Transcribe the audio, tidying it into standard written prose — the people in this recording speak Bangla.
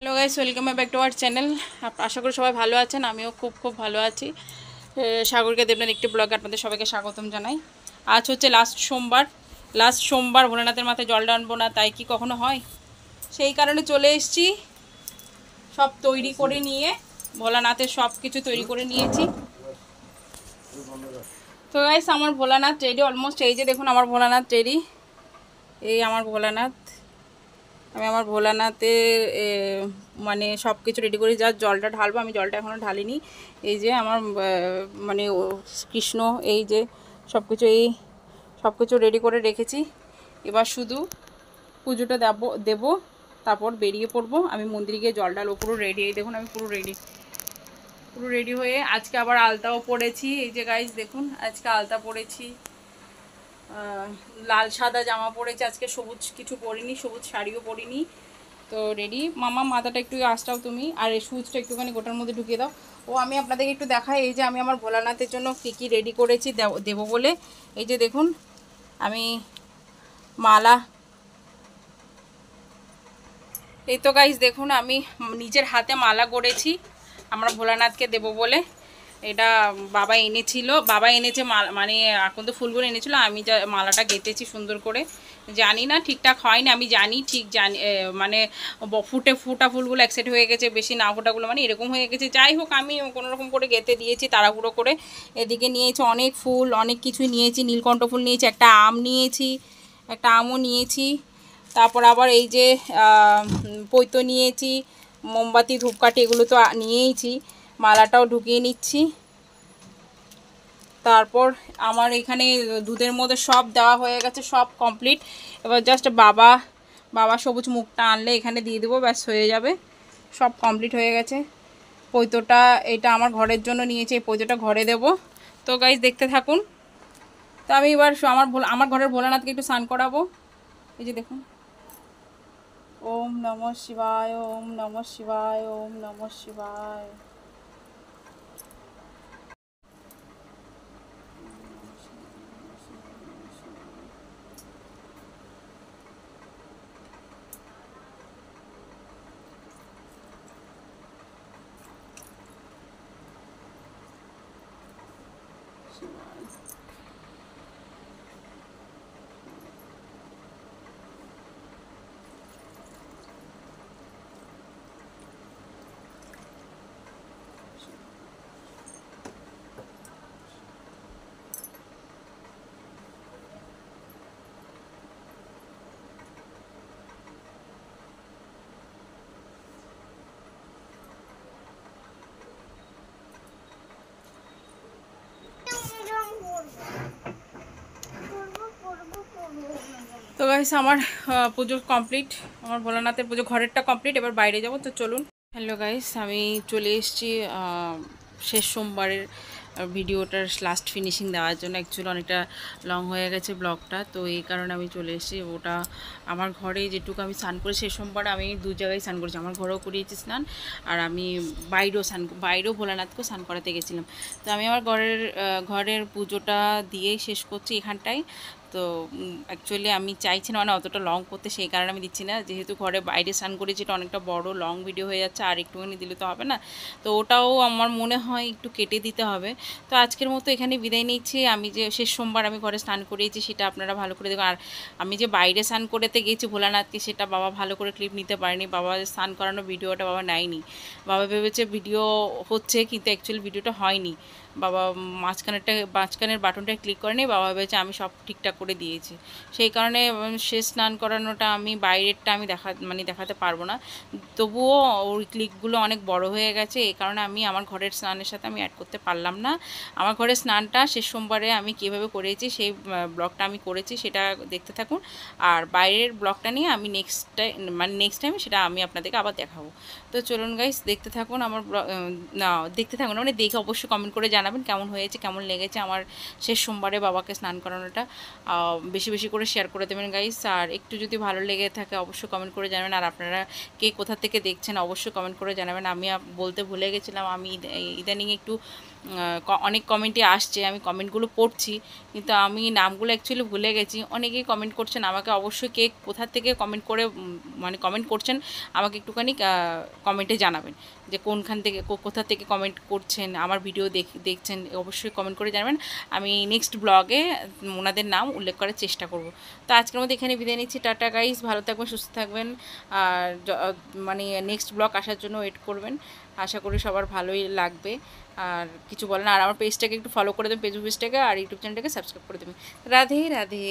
Hello guys, welcome back to our channel. আশা করি সবাই ভালো আছেন। আমিও খুব ভালো আছি। সাগরকে দেবনাথ একটি ব্লগে আপনাদের সবাইকে স্বাগতম জানাই। আজ হচ্ছে লাস্ট সোমবার ভোলানাথের মাথায় জল টানবো না, তাই কি কখনো হয়? সেই কারণে চলে এসেছি, সব তৈরি করে নিয়ে ভোলানাথের সব কিছু তৈরি করে নিয়েছি। তো গাইস, আমার ভোলানাথ রেডি অলমোস্ট। এই যে দেখুন আমার ভোলানাথ রেডি। এই আমার ভোলানাথ। আমি আমার ভোলানাথের মানে সব কিছু রেডি করি, যা জলটা ঢালবো। আমি জলটা এখনও ঢালিনি। এই যে আমার মানে কৃষ্ণ, এই যে সব কিছু রেডি করে রেখেছি। এবার শুধু পুজোটা দেবো, তারপর বেরিয়ে পড়বো। আমি মন্দিরে গিয়ে জল ঢালবো। পুরো রেডি। এই দেখুন আমি পুরো রেডি হয়ে আজকে আবার আলতাও পরেছি। এই যে গাইস দেখুন, আজকে আলতা পরেছি, লাল সাদা জামা পরেছি। আজকে সবুজ কিছু পরিনি, সবুজ শাড়িও পরিনি। তো রেডি। মামা মাথাটা একটু আসটাও তুমি, আর এই সুচটা একটুখানি গোটার মধ্যে ঢুকিয়ে দাও। ও আমি আপনাদেরকে একটু দেখাই, এই যে আমি আমার ভোলানাথের জন্য কী রেডি করেছি দেবো বলে। এই যে দেখুন, আমি মালা, এই তো গাইস দেখুন আমি নিজের হাতে মালা করেছি আমরা ভোলানাথকে দেব বলে। এটা বাবা এনেছে মানে এখন তো ফুলগুলো এনেছিল, আমি যা মালাটা গেঁথেছি সুন্দর করে। জানি না ঠিকঠাক হয়নি, আমি জানি মানে ফোটা ফুলগুলো এক সাইড হয়ে গেছে, বেশি না ফোটাগুলো মানে এরকম হয়ে গেছে। যাই হোক, আমি কোনোরকম করে গেঁথে দিয়েছি তাড়াহুড়ো করে। এদিকে নিয়েছি অনেক ফুল, অনেক কিছুই নিয়েছি। নীলকণ্ঠ ফুল নিয়েছি, একটা আমও নিয়েছি। তারপর আবার এই যে পৈতো নিয়েছি, মোমবাতি, ধূপকাঠি, এগুলো তো নিয়েইছি। মালাটাও ঢুকিয়ে নিচ্ছি। তারপর আমার এখানে দুধের মধ্যে সব দেওয়া হয়ে গেছে, সব কমপ্লিট। এবার জাস্ট বাবা সবুজ মুখটা আনলে এখানে দিয়ে দেবো, ব্যাস হয়ে যাবে। সব কমপ্লিট হয়ে গেছে। পৈতোটা এটা আমার ঘরের জন্য নিয়েছি, এই পৈতোটা ঘরে দেব। তো গাইস দেখতে থাকুন। তো আমি এবার আমার ঘরের ভোলানাথকে একটু স্নান করাবো। এই যে দেখুন, ওম নমঃ শিবায়, ওম নমঃ শিবায়, ওম নমঃ শিবায়। তো গাইস আমার পুজো কমপ্লিট, আমার ভোলানাথের পুজো ঘরেরটা কমপ্লিট। এবার বাইরে যাব, তো চলুন। হ্যালো গাইস, আমি চলে এসেছি শেষ সোমবারের ভিডিওটার লাস্ট ফিনিশিং দেওয়ার জন্য। অ্যাকচুয়ালি অনেকটা লং হয়ে গেছে ব্লগটা, তো এই কারণে আমি চলে এসেছি। ওটা আমার ঘরে যেটুকু আমি স্নান করি, শেষ সোমবার আমি দু জায়গায় স্নান করেছি। আমার ঘরেও করিয়েছি স্নান, আর আমি বাইরেও ভোলানাথকেও স্নান করাতে গেছিলাম। তো আমি আমার ঘরের পুজোটা দিয়েই শেষ করছি এখানটায়। তো অ্যাকচুয়ালি আমি চাইছি না মানে অতটা লং করতে, সেই কারণে আমি দিচ্ছি না। যেহেতু ঘরে বাইরে স্নান করেছি, এটা অনেকটা বড় লং ভিডিও হয়ে যাচ্ছে, আর একটুখানি দিলে তো হবে না। তো ওটাও আমার মনে হয় একটু কেটে দিতে হবে। তো আজকের মতো এখানে বিদায় নিচ্ছি। আমি যে শেষ সোমবার আমি ঘরে স্নান করিয়েছি, সেটা আপনারা ভালো করে দেখুন। আর আমি যে বাইরে স্নান করতে গেছি ভোলানাথকে, সেটা বাবা ভালো করে ক্লিপ নিতে পারেনি। বাবা স্নান করানো ভিডিওটা বাবা নেয়নি। বাবা ভেবেছে ভিডিও হচ্ছে, কিন্তু অ্যাকচুয়ালি ভিডিওটা হয়নি। বাবা মাঝখানের বাটনটা ক্লিক করেনি। বাবা ভেবেছে আমি সব ঠিকঠাক করে দিয়েছি। সেই কারণে শেষ স্নান করানোটা আমি বাইরেরটা আমি দেখাতে পারবো না। তবুও ওই ক্লিকগুলো অনেক বড় হয়ে গেছে, এই কারণে আমি আমার ঘরের স্নানের সাথে আমি অ্যাড করতে পারলাম না। আমার ঘরের স্নানটা শেষ সোমবারে আমি কীভাবে করেছি সেই ব্লগটা আমি করেছি, সেটা দেখতে থাকুন। আর বাইরের ব্লগটা নিয়ে আমি নেক্সট টাইম সেটা আমি আপনাদেরকে আবার দেখাবো। তো চলুন গাইস, দেখতে থাকুন আমার দেখতে থাকুন, মানে দেখে অবশ্যই কমেন্ট করে জানাবেন জানাবেন কেমন হয়েছে, কেমন লেগেছে আমার শেষ সোমবারে বাবাকে স্নান করানোটা। বেশি বেশি করে শেয়ার করে দেবেন গাইস। আর একটু যদি ভালো লেগে থাকে অবশ্যই কমেন্ট করে জানাবেন। আর আপনারা কে কোথা থেকে দেখছেন অবশ্যই কমেন্ট করে জানাবেন। আমি বলতে ভুলে গেছিলাম, আমি ইদানিং একটু অনেক কমেন্টই আসছে, আমি কমেন্টগুলো পড়ছি কিন্তু আমি নামগুলো অ্যাকচুয়ালি ভুলে গেছি। অনেকেই কমেন্ট করছেন, আমাকে অবশ্যই কে কোথা থেকে কমেন্ট করে মানে কমেন্ট করছেন আমাকে একটুখানি কমেন্টে জানাবেন যে কোনখান থেকে কোথা থেকে কমেন্ট করছেন, আমার ভিডিও দেখছেন, অবশ্যই কমেন্ট করে জানাবেন। আমি নেক্সট ব্লগে ওনাদের নাম উল্লেখ করার চেষ্টা করব। তো আজকের মধ্যে এখানে বিদায় নিচ্ছি। টাটা গাইস, ভালো থাকবেন, সুস্থ থাকবেন। আর মানে নেক্সট ব্লগ আসার জন্য ওয়েট করবেন, আশা করি সবার ভালোই লাগবে। আর কিছু বলেন, আর আমার পেজটাকে একটু ফলো করে দেবেন, ফেসবুক পেজটাকে আর ইউটিউব চ্যানেলটাকে সাবস্ক্রাইব করে দেবেন। রাধে রাধে।